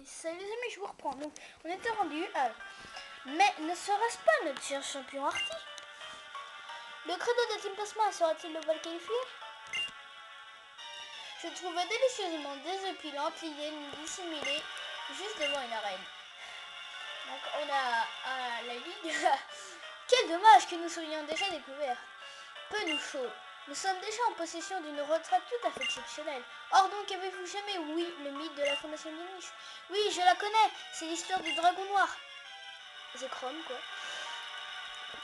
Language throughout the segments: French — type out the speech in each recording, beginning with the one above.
Salut les amis, je vous reprends. Donc, on était rendu à... Mais ne serait-ce pas notre cher champion Arty? Le credo de Team Plasma sera-t-il le vol qualifié? Je trouvais délicieusement désépilante l'idée de nous dissimuler juste devant une arène. Donc on a la ligue. Quel dommage que nous soyons déjà découverts. Peu nous faut. Nous sommes déjà en possession d'une retraite tout à fait exceptionnelle. Or donc, avez-vous jamais ouï le mythe de la fondation de Nice? Oui, je la connais. C'est l'histoire du dragon noir. C'est Chrome, quoi.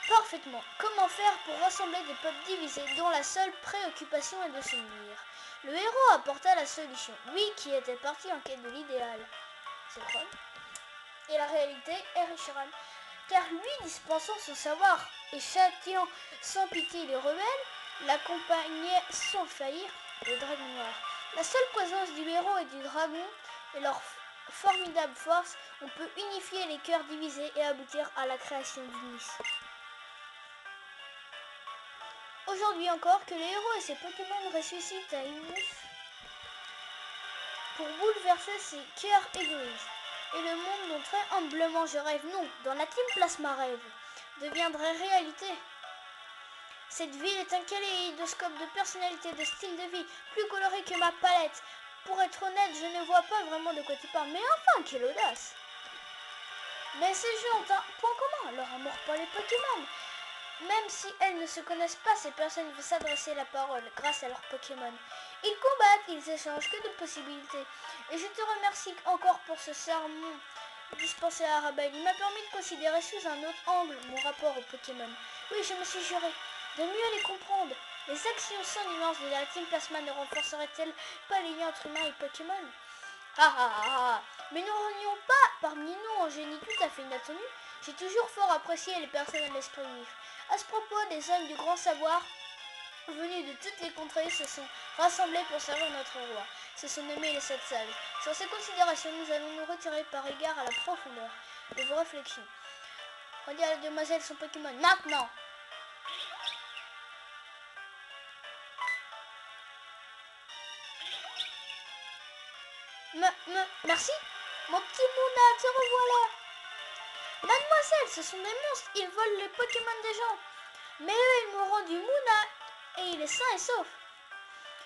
Parfaitement. Comment faire pour rassembler des peuples divisés dont la seule préoccupation est de s'unir? Le héros apporta la solution. Oui, qui était parti en quête de l'idéal. C'est Chrome. Et la réalité est Richeran. Car lui, dispensant son savoir et châtiant sans pitié les rebelles, l'accompagnait sans faillir le dragon noir. La seule présence du héros et du dragon et leur formidable force, on peut unifier les cœurs divisés et aboutir à la création d'une Nice. Aujourd'hui encore, que les héros et ses Pokémon ressuscitent à une Nice pour bouleverser ces cœurs égoïstes. Et le monde dont très humblement je rêve, non, dans la Team Plasma rêve, deviendrait réalité. Cette ville est un kaléidoscope de personnalité, de style de vie, plus coloré que ma palette. Pour être honnête, je ne vois pas vraiment de quoi tu parles, mais enfin, quelle audace! Mais ces jeux ont un point commun, leur amour pour les Pokémon. Même si elles ne se connaissent pas, ces personnes veulent s'adresser la parole grâce à leurs Pokémon. Ils combattent, ils échangent, que de possibilités. Et je te remercie encore pour ce sermon dispensé à Arabelle. Il m'a permis de considérer sous un autre angle mon rapport aux Pokémon. Oui, je me suis juré de mieux les comprendre. Les actions sans nuance de la Team Plasma ne renforceraient-elles pas les liens entre humains et Pokémon? Ah ah ah ah. Mais nous renions pas parmi nous un génie tout à fait inattendu. J'ai toujours fort apprécié les personnes à l'esprit vif. À ce propos, des hommes du grand savoir venus de toutes les contrées se sont rassemblés pour servir notre roi. Se sont nommés les 7 sages. Sur ces considérations, nous allons nous retirer par égard à la profondeur de vos réflexions. Redire à la demoiselle son Pokémon maintenant. Merci. Mon petit Mouna, te revoilà. Mademoiselle, ce sont des monstres. Ils volent les Pokémon des gens. Mais eux, ils m'ont rendu Mouna et il est sain et sauf.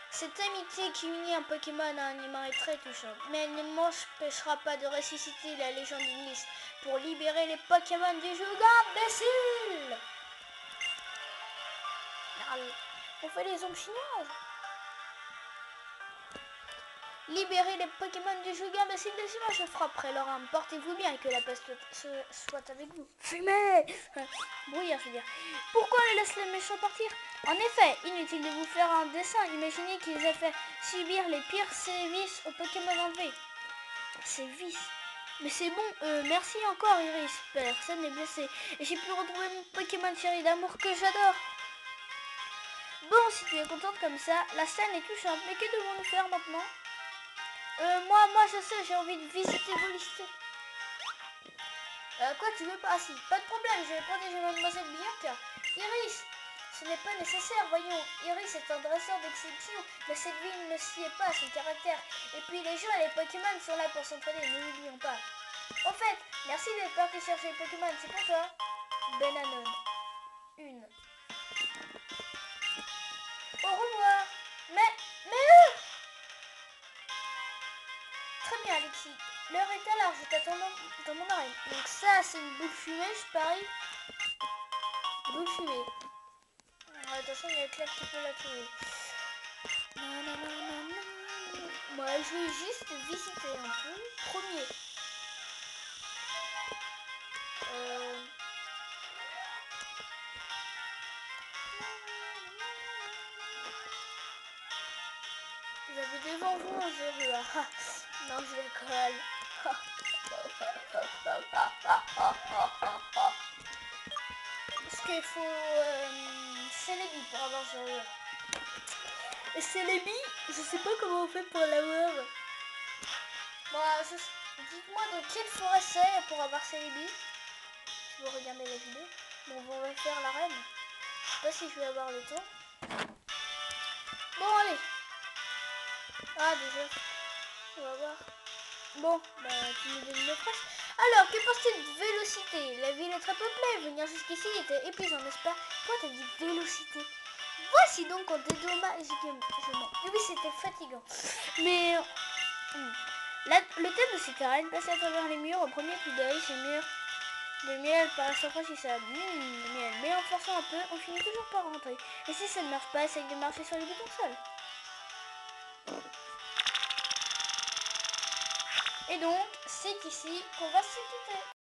Cette amitié qui unit un Pokémon à un humain est très touchante, mais elle ne m'empêchera pas de ressusciter la légende de Nice pour libérer les Pokémon du jeu d'imbécile. On fait les ombres chinoises. Libérez les Pokémon du jeu imbécile des humains, je frapperai leur âme. Portez-vous bien et que la paix soit avec vous. Fumez. Brouillard, je veux dire. Pourquoi on laisse les méchants partir? En effet, inutile de vous faire un dessin. Imaginez qu'ils aient fait subir les pires sévices aux Pokémon enlevés. Sévices? Mais c'est bon, merci encore Iris. Personne n'est blessé. Et j'ai pu retrouver mon Pokémon chéri d'amour que j'adore. Bon, si tu es contente comme ça, la scène est touchante. Mais que devons-nous faire maintenant? Moi je sais, j'ai envie de visiter vos listes. Quoi, tu veux pas? Ah si, pas de problème, je vais protéger mademoiselle Bianca. Iris, ce n'est pas nécessaire, voyons. Iris est un dresseur d'exception, mais cette ville ne s'y est pas à son caractère. Et puis les gens et les Pokémon sont là pour s'entraider, ne l'oublions pas. Au fait, merci d'être parti chercher les Pokémon, c'est pour toi. Benanon. Une. Au revoir. Mais très bien, Alexis. L'heure est à l'heure, je t'attends dans mon oreille. Donc ça, c'est une boule fumée, je parie. Boule fumée. De toute façon, il y a Claire qui peut la trouver. Moi, je vais juste visiter un peu. Premier. Vous avez devant vous un verrou. Ah, non, je décolle. Parce qu'il faut Celebi pour avoir ce verrou. Et Celebi, je sais pas comment on fait pour l'avoir. Bon, dites-moi dans quelle forêt c'est pour avoir Celebi. Si vous regardez la vidéo. Bon, on va faire l'arène. Je sais pas si je vais avoir le temps. Bon, allez. Ah, déjà. On va voir. Bon, bah tu me donnes une fraîche. Alors, que penses-tu de vélocité? La ville est très peuplée. Venir jusqu'ici était épuisant, n'est-ce pas? Pourquoi t'as dit vélocité? Voici donc en dédommagement. Oui, c'était fatigant. Mais le thème de cette arène passait à travers les murs. Au premier coup d'œil, ces murs de miel paraissent infranchissables. Le miel. Mais en forçant un peu, on finit toujours par rentrer. Et si ça ne marche pas, essaye de marcher sur les boutons seuls. Et donc, c'est ici qu'on va se quitter.